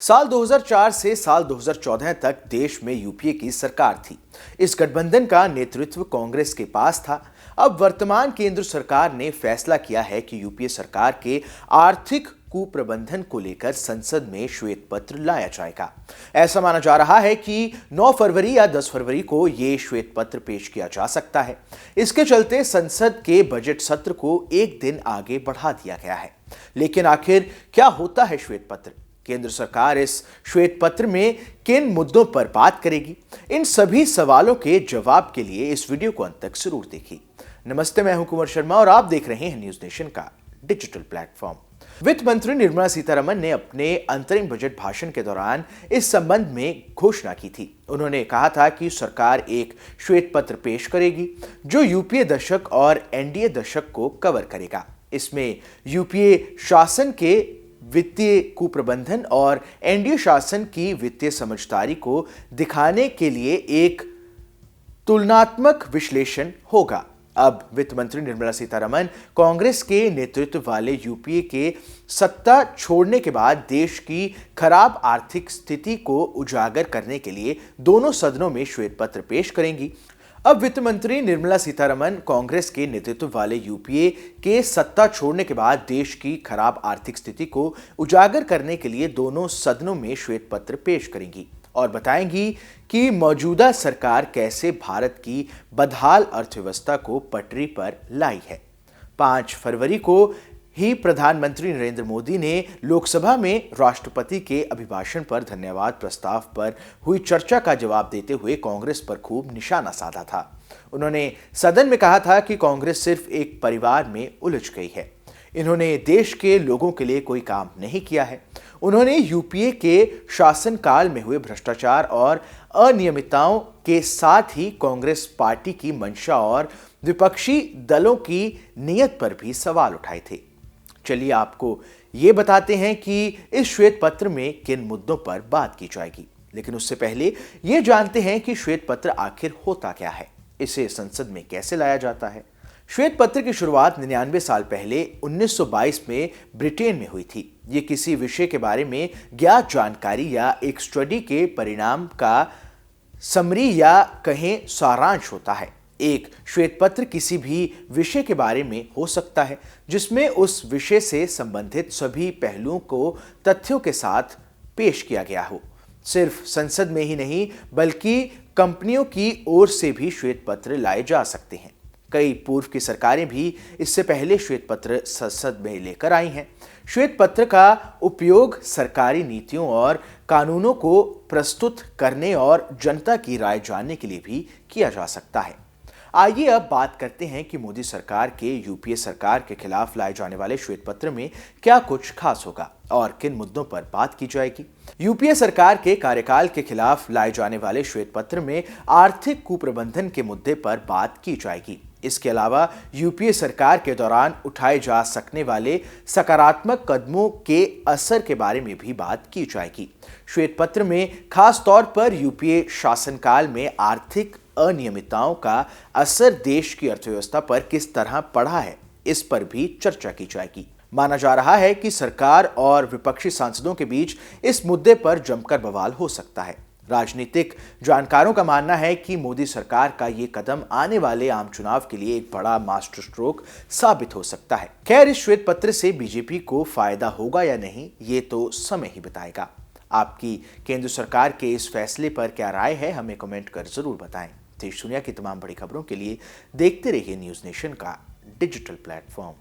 साल 2004 से साल 2014 तक देश में यूपीए की सरकार थी। इस गठबंधन का नेतृत्व कांग्रेस के पास था। अब वर्तमान केंद्र सरकार ने फैसला किया है कि यूपीए सरकार के आर्थिक कुप्रबंधन को लेकर संसद में श्वेत पत्र लाया जाएगा। ऐसा माना जा रहा है कि 9 फरवरी या 10 फरवरी को ये श्वेत पत्र पेश किया जा सकता है। इसके चलते संसद के बजट सत्र को एक दिन आगे बढ़ा दिया गया है। लेकिन आखिर क्या होता है श्वेत पत्र? केंद्र सरकार इस श्वेत पत्र में किन मुद्दों पर बात करेगी? इन सभी सवालों के जवाब के लिए इस वीडियो को अंत तक जरूर देखिए। नमस्ते, मैं हूं कुमार शर्मा और आप देख रहे हैं न्यूज नेशन का डिजिटल प्लेटफॉर्म। वित्त मंत्री निर्मला सीतारमण ने अपने अंतरिम बजट भाषण के दौरान इस संबंध में घोषणा की थी। उन्होंने कहा था कि सरकार एक श्वेत पत्र पेश करेगी जो यूपीए दशक और एनडीए दशक को कवर करेगा। इसमें यूपीए शासन के वित्तीय कुप्रबंधन और एनडीए शासन की वित्तीय समझदारी को दिखाने के लिए एक तुलनात्मक विश्लेषण होगा। अब वित्त मंत्री निर्मला सीतारमण कांग्रेस के नेतृत्व वाले यूपीए के सत्ता छोड़ने के बाद देश की खराब आर्थिक स्थिति को उजागर करने के लिए दोनों सदनों में श्वेत पत्र पेश करेंगी। अब वित्त मंत्री निर्मला सीतारमण कांग्रेस के नेतृत्व वाले यूपीए के सत्ता छोड़ने के बाद देश की खराब आर्थिक स्थिति को उजागर करने के लिए दोनों सदनों में श्वेत पत्र पेश करेंगी और बताएंगी कि मौजूदा सरकार कैसे भारत की बदहाल अर्थव्यवस्था को पटरी पर लाई है। 5 फरवरी को ही प्रधानमंत्री नरेंद्र मोदी ने लोकसभा में राष्ट्रपति के अभिभाषण पर धन्यवाद प्रस्ताव पर हुई चर्चा का जवाब देते हुए कांग्रेस पर खूब निशाना साधा था। उन्होंने सदन में कहा था कि कांग्रेस सिर्फ एक परिवार में उलझ गई है। इन्होंने देश के लोगों के लिए कोई काम नहीं किया है। उन्होंने यूपीए के शासनकाल में हुए भ्रष्टाचार और अनियमितताओं के साथ ही कांग्रेस पार्टी की मंशा और विपक्षी दलों की नीयत पर भी सवाल उठाए थे। चलिए आपको ये बताते हैं कि इस श्वेत पत्र में किन मुद्दों पर बात की जाएगी। लेकिन उससे पहले ये जानते हैं कि श्वेत पत्र आखिर होता क्या है, इसे संसद में कैसे लाया जाता है। श्वेत पत्र की शुरुआत 99 साल पहले 1922 में ब्रिटेन में हुई थी। ये किसी विषय के बारे में ज्ञात जानकारी या एक स्टडी के परिणाम का समरी या कहें सारांश होता है। एक श्वेत पत्र किसी भी विषय के बारे में हो सकता है जिसमें उस विषय से संबंधित सभी पहलुओं को तथ्यों के साथ पेश किया गया हो। सिर्फ संसद में ही नहीं बल्कि कंपनियों की ओर से भी श्वेत पत्र लाए जा सकते हैं। कई पूर्व की सरकारें भी इससे पहले श्वेत पत्र संसद में लेकर आई हैं। श्वेत पत्र का उपयोग सरकारी नीतियों और कानूनों को प्रस्तुत करने और जनता की राय जानने के लिए भी किया जा सकता है। आइए अब बात करते हैं कि मोदी सरकार के यूपीए सरकार के खिलाफ लाए जाने वाले श्वेत पत्र में क्या कुछ खास होगा और किन मुद्दों पर बात की जाएगी। यूपीए सरकार के कार्यकाल के खिलाफ लाए जाने वाले श्वेत पत्र में आर्थिक कुप्रबंधन के मुद्दे पर बात की जाएगी। इसके अलावा यूपीए सरकार के दौरान उठाए जा सकने वाले सकारात्मक कदमों के असर के बारे में भी बात की जाएगी। श्वेत पत्र में खास तौर पर यूपीए शासनकाल में आर्थिक अनियमितताओं का असर देश की अर्थव्यवस्था पर किस तरह पड़ा है, इस पर भी चर्चा की जाएगी। माना जा रहा है कि सरकार और विपक्षी सांसदों के बीच इस मुद्दे पर जमकर बवाल हो सकता है। राजनीतिक जानकारों का मानना है कि मोदी सरकार का ये कदम आने वाले आम चुनाव के लिए एक बड़ा मास्टर स्ट्रोक साबित हो सकता है। खैर, इस श्वेत पत्र से बीजेपी को फायदा होगा या नहीं, ये तो समय ही बताएगा। आपकी केंद्र सरकार के इस फैसले पर क्या राय है, हमें कमेंट कर जरूर बताएं। देश दुनिया की तमाम बड़ी खबरों के लिए देखते रहिए न्यूज नेशन का डिजिटल प्लेटफॉर्म।